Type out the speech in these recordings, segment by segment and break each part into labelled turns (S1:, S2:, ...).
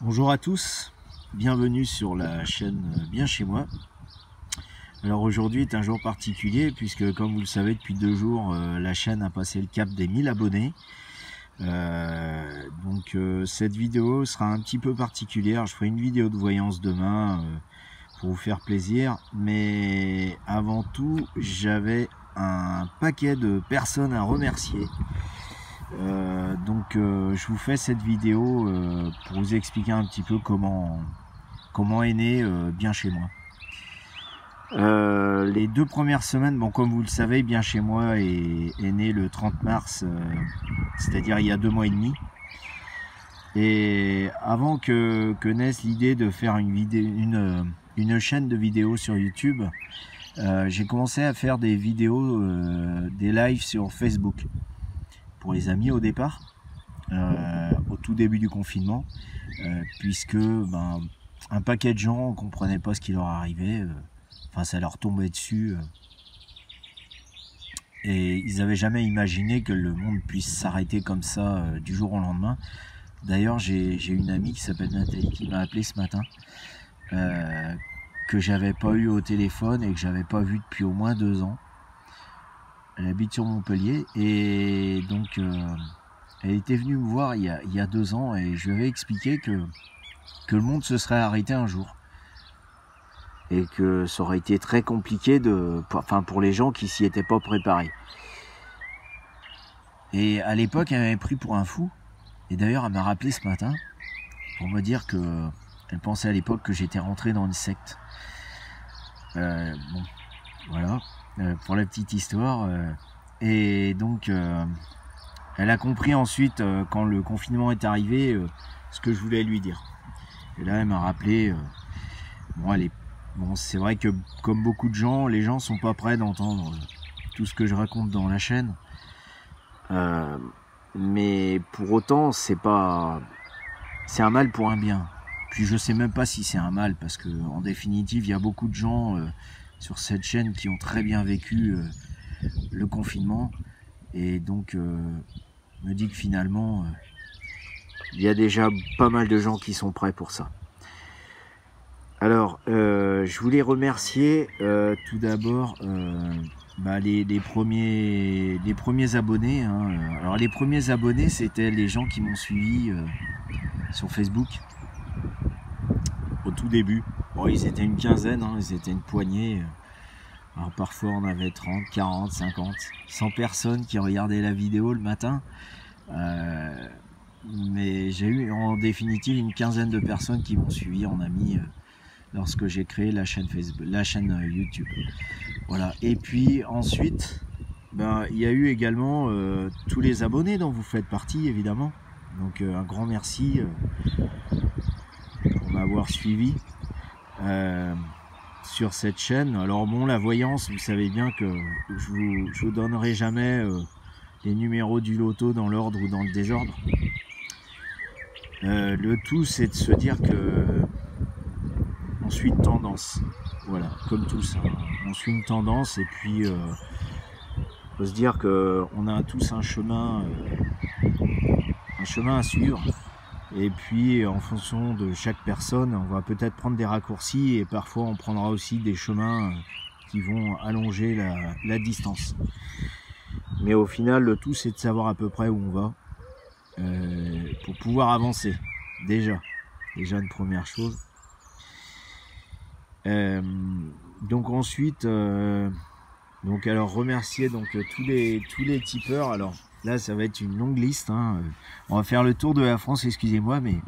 S1: Bonjour à tous, bienvenue sur la chaîne Bien Chez Moi. Alors aujourd'hui est un jour particulier puisque comme vous le savez depuis 2 jours la chaîne a passé le cap des 1000 abonnés. Cette vidéo sera un petit peu particulière, je ferai une vidéo de voyance demain pour vous faire plaisir. Mais avant tout j'avais un paquet de personnes à remercier. Je vous fais cette vidéo pour vous expliquer un petit peu comment est né Bien Chez Moi. Les 2 premières semaines, bon, comme vous le savez, Bien Chez Moi est né le 30 mars, c'est-à-dire il y a 2 mois et demi. Et avant que naisse l'idée de faire une chaîne de vidéos sur YouTube, j'ai commencé à faire des vidéos, des lives sur Facebook pour les amis au départ, au tout début du confinement, puisque un paquet de gens ne comprenaient pas ce qui leur arrivait, ça leur tombait dessus, et ils n'avaient jamais imaginé que le monde puisse s'arrêter comme ça du jour au lendemain. D'ailleurs j'ai une amie qui s'appelle Nathalie qui m'a appelé ce matin, que j'avais pas eu au téléphone et que j'avais pas vu depuis au moins 2 ans. Elle habite sur Montpellier et donc elle était venue me voir il y a 2 ans et je lui avais expliqué que le monde se serait arrêté un jour et que ça aurait été très compliqué pour les gens qui s'y étaient pas préparés. Et à l'époque elle m'avait pris pour un fou, et d'ailleurs elle m'a rappelé ce matin pour me dire que elle pensait à l'époque que j'étais rentré dans une secte. Bon, voilà. Pour la petite histoire, et donc elle a compris ensuite quand le confinement est arrivé ce que je voulais lui dire. Et là elle m'a rappelé, c'est vrai que comme beaucoup de gens, les gens sont pas prêts d'entendre tout ce que je raconte dans la chaîne, mais pour autant c'est un mal pour un bien. Puis je sais même pas si c'est un mal, parce que en définitive il y a beaucoup de gens sur cette chaîne qui ont très bien vécu le confinement, et donc me dit que finalement il y a déjà pas mal de gens qui sont prêts pour ça. Alors je voulais remercier tout d'abord les premiers abonnés, hein. Alors les premiers abonnés, c'était les gens qui m'ont suivi sur Facebook au tout début. Bon, ils étaient une quinzaine, hein, ils étaient une poignée. Alors parfois on avait 30, 40, 50, 100 personnes qui regardaient la vidéo le matin. Mais j'ai eu en définitive une quinzaine de personnes qui m'ont suivi en ami lorsque j'ai créé la chaîne Facebook, la chaîne YouTube. Voilà. Et puis ensuite, il y a eu également tous les abonnés dont vous faites partie, évidemment. Donc un grand merci pour m'avoir suivi sur cette chaîne. Alors bon, la voyance, vous savez bien que je vous donnerai jamais les numéros du loto dans l'ordre ou dans le désordre. Le tout, c'est de se dire que on suit une tendance. Voilà, comme tous, hein. On suit une tendance, et puis faut se dire que on a tous un chemin à suivre. Et puis en fonction de chaque personne, on va peut-être prendre des raccourcis, et parfois on prendra aussi des chemins qui vont allonger la distance. Mais au final, le tout, c'est de savoir à peu près où on va pour pouvoir avancer. Déjà une première chose. Donc ensuite, alors remercier tous les tipeurs. Alors là, ça va être une longue liste, hein. On va faire le tour de la France, excusez-moi, mais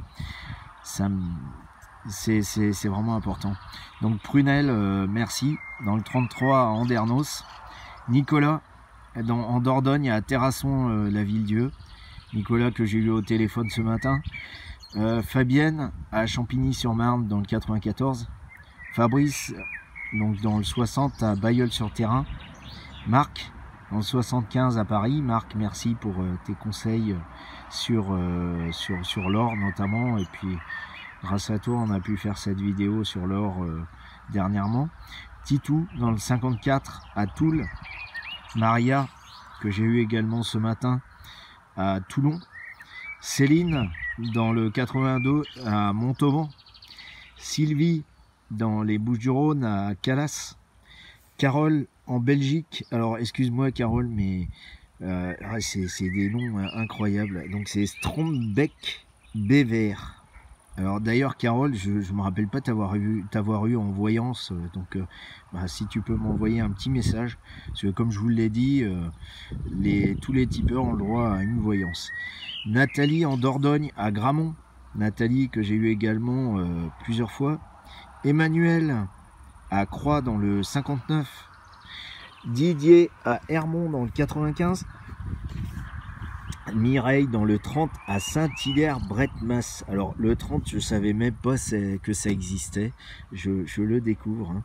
S1: c'est vraiment important. Donc Prunel, merci, dans le 33 à Andernos. Nicolas, en Dordogne à Terrasson, la Ville-Dieu. Nicolas que j'ai eu au téléphone ce matin. Fabienne à Champigny-sur-Marne dans le 94. Fabrice, donc dans le 60 à Bailleul-sur-Terrain. Marc dans le 75 à Paris. Marc, merci pour tes conseils sur l'or notamment, et puis grâce à toi on a pu faire cette vidéo sur l'or dernièrement. Titou dans le 54 à Toul. Maria que j'ai eu également ce matin à Toulon. Céline dans le 82 à Montauban, Sylvie dans les Bouches-du-Rhône à Calas, Carole en Belgique. Alors excuse-moi Carole, mais c'est des noms incroyables. Donc c'est Strombeck Bever. Alors d'ailleurs Carole, je me rappelle pas t'avoir eu en voyance, donc si tu peux m'envoyer un petit message, parce que comme je vous l'ai dit, tous les tipeurs ont le droit à une voyance. Nathalie en Dordogne à Gramont, Nathalie que j'ai eu également plusieurs fois. Emmanuel à Croix dans le 59, Didier à Hermont dans le 95, Mireille dans le 30 à Saint-Hilaire-Bretmas. Alors le 30, je savais même pas que ça existait, je le découvre.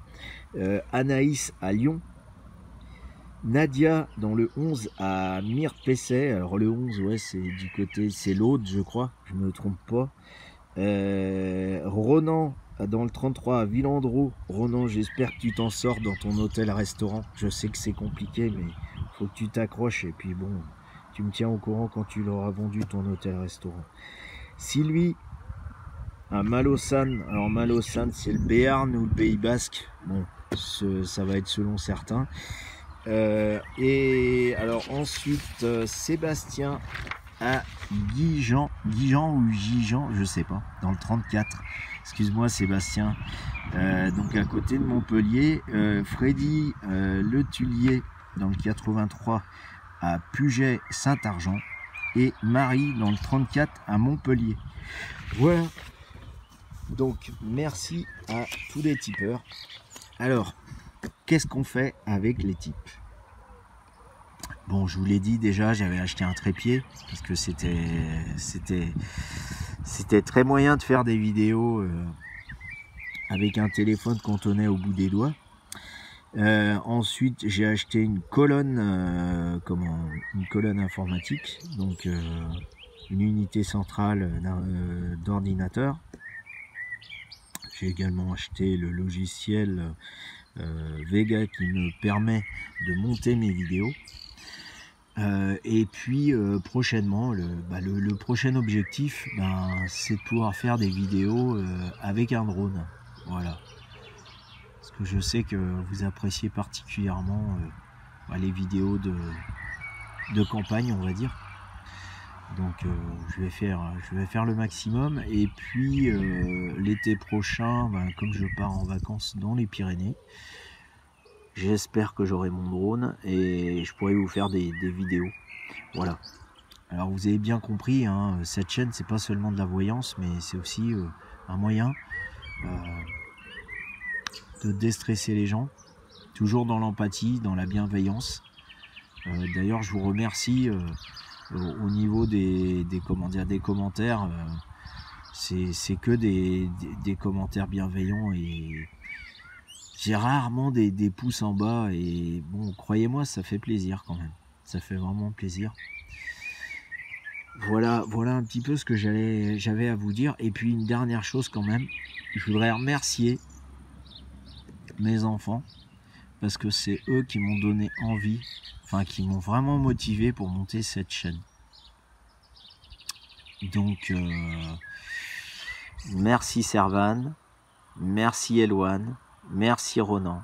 S1: Hein. Anaïs à Lyon, Nadia dans le 11 à Mirepessay. Alors le 11, ouais, c'est du côté, c'est l'Aude, je crois, je me trompe pas. Ronan dans le 33 à Villandreau. Ronan, j'espère que tu t'en sors dans ton hôtel-restaurant. Je sais que c'est compliqué, mais faut que tu t'accroches et puis bon, tu me tiens au courant quand tu l'auras vendu ton hôtel-restaurant. Sylvie à Malaussane. Alors Malaussane, c'est le Béarn ou le Pays Basque. Bon, ça va être selon certains. Et alors ensuite, Sébastien à Guijan ou Gijan, je sais pas, dans le 34. Excuse-moi Sébastien. Donc à côté de Montpellier, Freddy Le Tullier dans le 83 à Puget-Saint-Argent et Marie dans le 34 à Montpellier. Voilà. Donc merci à tous les tipeurs. Alors, qu'est-ce qu'on fait avec les types? Bon, je vous l'ai dit déjà, j'avais acheté un trépied parce que c'était très moyen de faire des vidéos avec un téléphone qu'on tenait au bout des doigts. Ensuite, j'ai acheté une colonne, une colonne informatique, donc une unité centrale d'ordinateur. J'ai également acheté le logiciel Vega qui me permet de monter mes vidéos. Et puis prochainement, le prochain objectif, c'est de pouvoir faire des vidéos avec un drone. Voilà. Parce que je sais que vous appréciez particulièrement les vidéos de campagne, on va dire. Donc je vais faire le maximum. Et puis l'été prochain, comme je pars en vacances dans les Pyrénées, j'espère que j'aurai mon drone et je pourrai vous faire des vidéos. Voilà. Alors vous avez bien compris, hein, cette chaîne, c'est pas seulement de la voyance, mais c'est aussi un moyen de déstresser les gens, toujours dans l'empathie, dans la bienveillance. D'ailleurs, je vous remercie au niveau des commentaires. C'est que des commentaires bienveillants et j'ai rarement des pouces en bas et bon, croyez-moi, ça fait plaisir quand même. Ça fait vraiment plaisir. Voilà un petit peu ce que j'avais à vous dire. Et puis une dernière chose quand même, je voudrais remercier mes enfants parce que c'est eux qui m'ont donné envie, qui m'ont vraiment motivé pour monter cette chaîne. Donc merci Servan, merci Eloane, merci Ronan.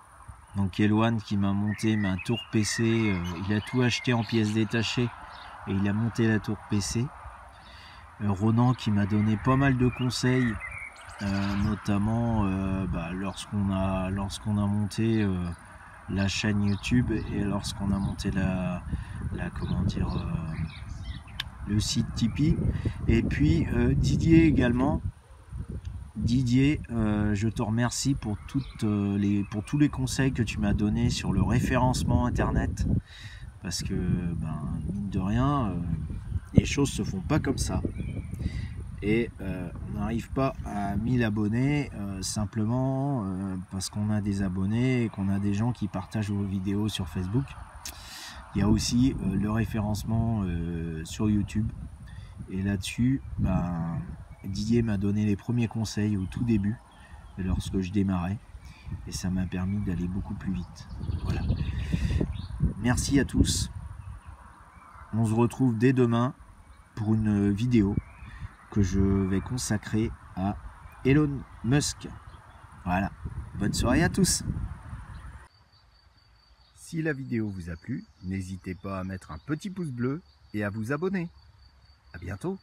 S1: Donc Eloane qui m'a monté ma tour PC, il a tout acheté en pièces détachées et il a monté la tour PC. Ronan qui m'a donné pas mal de conseils, notamment lorsqu'on a monté la chaîne YouTube et lorsqu'on a monté le site Tipeee. Et puis Didier également. Didier, je te remercie pour tous les conseils que tu m'as donnés sur le référencement internet, parce que mine de rien, les choses se font pas comme ça et on n'arrive pas à 1000 abonnés simplement parce qu'on a des abonnés et qu'on a des gens qui partagent vos vidéos sur Facebook. Il y a aussi le référencement sur YouTube et là-dessus Didier m'a donné les premiers conseils au tout début, lorsque je démarrais, et ça m'a permis d'aller beaucoup plus vite. Voilà. Merci à tous. On se retrouve dès demain pour une vidéo que je vais consacrer à Elon Musk. Voilà, bonne soirée à tous. Si la vidéo vous a plu, n'hésitez pas à mettre un petit pouce bleu et à vous abonner. À bientôt.